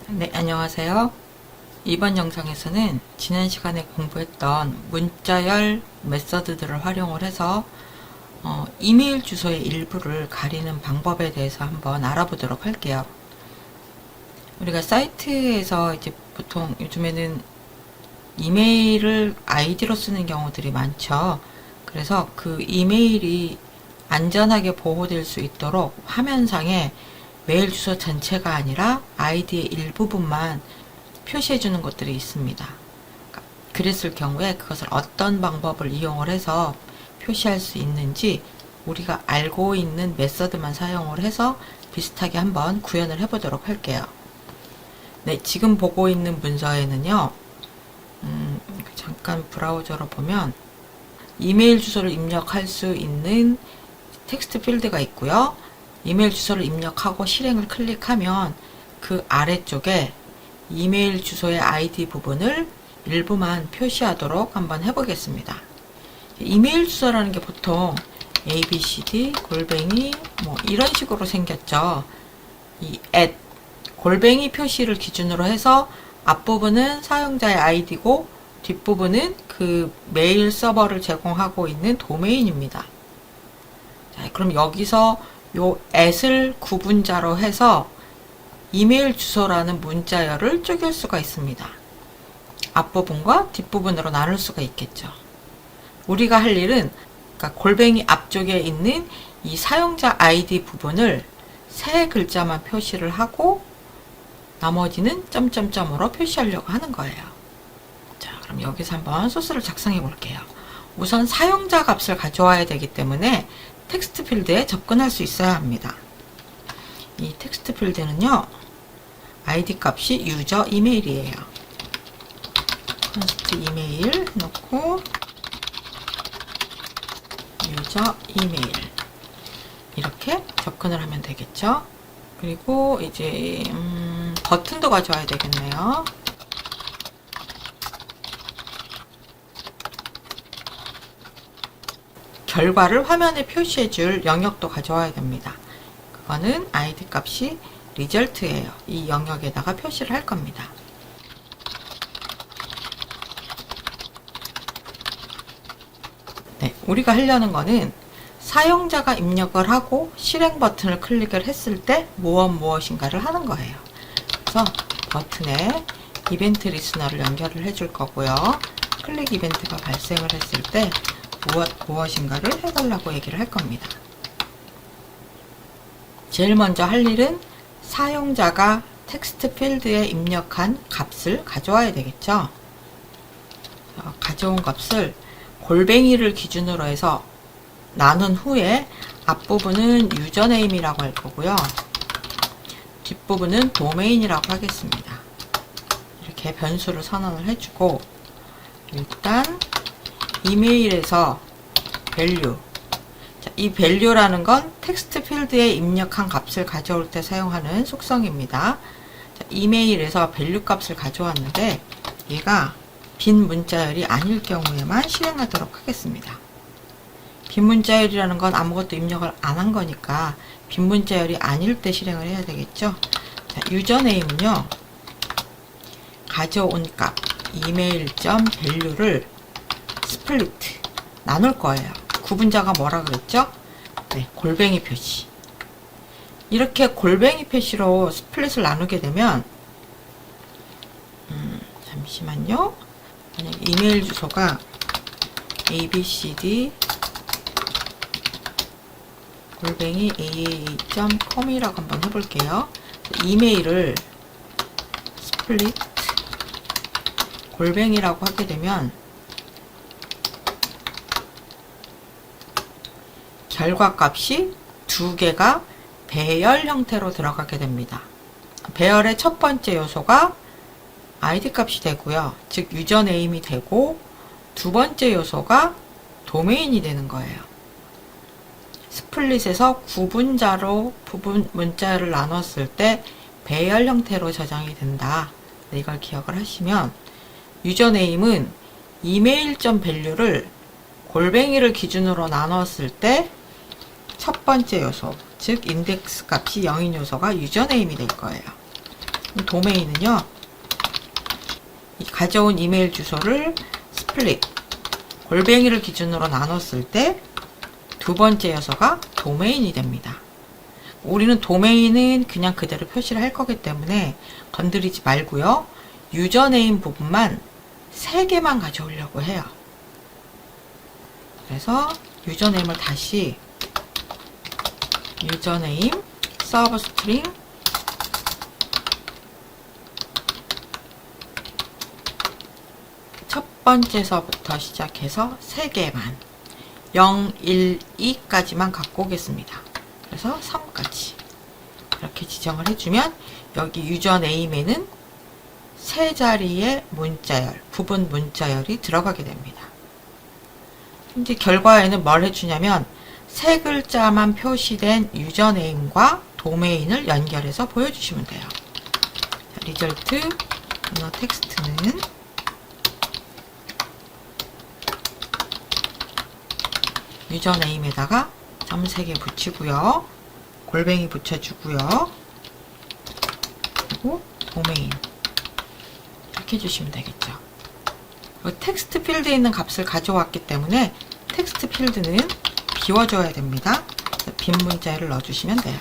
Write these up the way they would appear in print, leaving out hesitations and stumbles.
네, 안녕하세요. 이번 영상에서는 지난 시간에 공부했던 문자열 메서드들을 활용을 해서 이메일 주소의 일부를 가리는 방법에 대해서 한번 알아보도록 할게요. 우리가 사이트에서 이제 보통 요즘에는 이메일을 아이디로 쓰는 경우들이 많죠. 그래서 그 이메일이 안전하게 보호될 수 있도록 화면상에 메일 주소 전체가 아니라 아이디의 일부분만 표시해 주는 것들이 있습니다. 그랬을 경우에 그것을 어떤 방법을 이용을 해서 표시할 수 있는지 우리가 알고 있는 메서드만 사용을 해서 비슷하게 한번 구현을 해 보도록 할게요. 네, 지금 보고 있는 문서에는요, 잠깐 브라우저로 보면 이메일 주소를 입력할 수 있는 텍스트 필드가 있고요. 이메일 주소를 입력하고 실행을 클릭하면 그 아래쪽에 이메일 주소의 아이디 부분을 일부만 표시하도록 한번 해보겠습니다. 이메일 주소라는 게 보통 abcd 골뱅이 뭐 이런 식으로 생겼죠. 이 골뱅이 표시를 기준으로 해서 앞부분은 사용자의 아이디고 뒷부분은 그 메일 서버를 제공하고 있는 도메인입니다. 자, 그럼 여기서 요 at을 구분자로 해서 이메일 주소라는 문자열을 쪼갤 수가 있습니다. 앞부분과 뒷부분으로 나눌 수가 있겠죠. 우리가 할 일은 그러니까 골뱅이 앞쪽에 있는 이 사용자 아이디 부분을 세 글자만 표시를 하고 나머지는 점점점으로 표시하려고 하는 거예요. 자, 그럼 여기서 한번 소스를 작성해 볼게요. 우선 사용자 값을 가져와야 되기 때문에 텍스트 필드에 접근할 수 있어야 합니다. 이 텍스트 필드는요, 아이디 값이 유저 이메일이에요. 컨스트 이메일 넣고 유저 이메일 이렇게 접근을 하면 되겠죠. 그리고 이제 버튼도 가져와야 되겠네요. 결과를 화면에 표시해 줄 영역도 가져와야 됩니다. 그거는 아이디 값이 result예요. 이 영역에다가 표시를 할 겁니다. 네, 우리가 하려는 사용자가 입력을 하고 실행 버튼을 클릭을 했을 때 무엇인가를 하는 거예요. 그래서 버튼에 이벤트 리스너를 연결을 해줄 거고요. 클릭 이벤트가 발생을 했을 때 무엇인가를 해달라고 얘기를 할 겁니다. 제일 먼저 할 일은 사용자가 텍스트 필드에 입력한 값을 가져와야 되겠죠. 가져온 값을 골뱅이를 기준으로 해서 나눈 후에 앞부분은 유저네임이라고 할 거고요. 뒷부분은 도메인이라고 하겠습니다. 이렇게 변수를 선언을 해주고 일단 이메일에서 value. 자, 이 value라는 건 텍스트 필드에 입력한 값을 가져올 때 사용하는 속성입니다. 자, 이메일에서 value 값을 가져왔는데 얘가 빈 문자열이 아닐 경우에만 실행하도록 하겠습니다. 빈 문자열이라는 건 아무것도 입력을 안 한 거니까 빈 문자열이 아닐 때 실행을 해야 되겠죠. 자, 유저네임은요, 가져온 값 이메일.value를 스플리트 나눌 거예요. 구분자가 뭐라 그랬죠? 네, 골뱅이 표시. 이렇게 골뱅이 표시로 스플릿을 나누게 되면 잠시만요. 만약 이메일 주소가 abcd 골뱅이 aaa.com이라고 한번 해볼게요. 이메일을 스플릿 골뱅이라고 하게 되면 결과 값이 두 개가 배열 형태로 들어가게 됩니다. 배열의 첫 번째 요소가 아이디 값이 되고요. 즉 유저네임이 되고 두 번째 요소가 도메인이 되는 거예요. 스플릿에서 구분자로 부분 문자를 나눴을 때 배열 형태로 저장이 된다. 이걸 기억을 하시면 유저네임은 이메일.value를 골뱅이를 기준으로 나눴을 때 첫 번째 요소, 즉 인덱스 값이 0인 요소가 유저네임이 될 거예요. 도메인은요, 이 가져온 이메일 주소를 스플릿, 골뱅이를 기준으로 나눴을 때 두 번째 요소가 도메인이 됩니다. 우리는 도메인은 그냥 그대로 표시를 할 거기 때문에 건드리지 말고요. 유저네임 부분만 3개만 가져오려고 해요. 그래서 유저네임을 다시 유저네임 서브 스트링 첫 번째서부터 시작해서 3개만 0, 1, 2까지만 갖고 오겠습니다. 그래서 3까지 이렇게 지정을 해주면 여기 유저네임에는 3자리의 문자열, 부분 문자열이 들어가게 됩니다. 이제 결과에는 뭘 해주냐면 3글자만 표시된 유저네임과 도메인을 연결해서 보여주시면 돼요. 자, 리절트 이너 텍스트는 유저네임에다가 점 3개 붙이고요. 골뱅이 붙여주고요. 그리고 도메인 이렇게 해주시면 되겠죠. 텍스트 필드에 있는 값을 가져왔기 때문에 텍스트 필드는 비워줘야 됩니다. 빈 문자를 넣어주시면 돼요.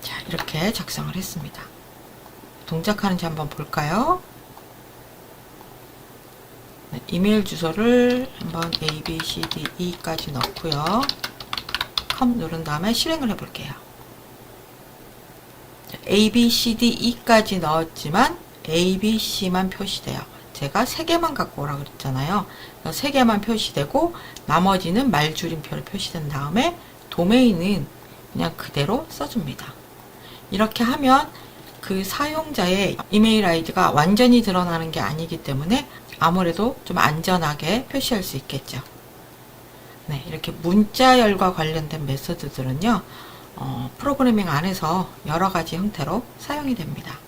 자, 이렇게 작성을 했습니다. 동작하는지 한번 볼까요? 네, 이메일 주소를 한번 A, B, C, D, E까지 넣고요. 컴 누른 다음에 실행을 해볼게요. A, B, C, D, E까지 넣었지만 A, B, C만 표시돼요. 제가 3개만 갖고 오라고 그랬잖아요. 3개만 표시되고 나머지는 말줄임표로 표시된 다음에 도메인은 그냥 그대로 써줍니다. 이렇게 하면 그 사용자의 이메일 아이디가 완전히 드러나는 게 아니기 때문에 아무래도 좀 안전하게 표시할 수 있겠죠. 네, 이렇게 문자열과 관련된 메소드들은요, 프로그래밍 안에서 여러 가지 형태로 사용이 됩니다.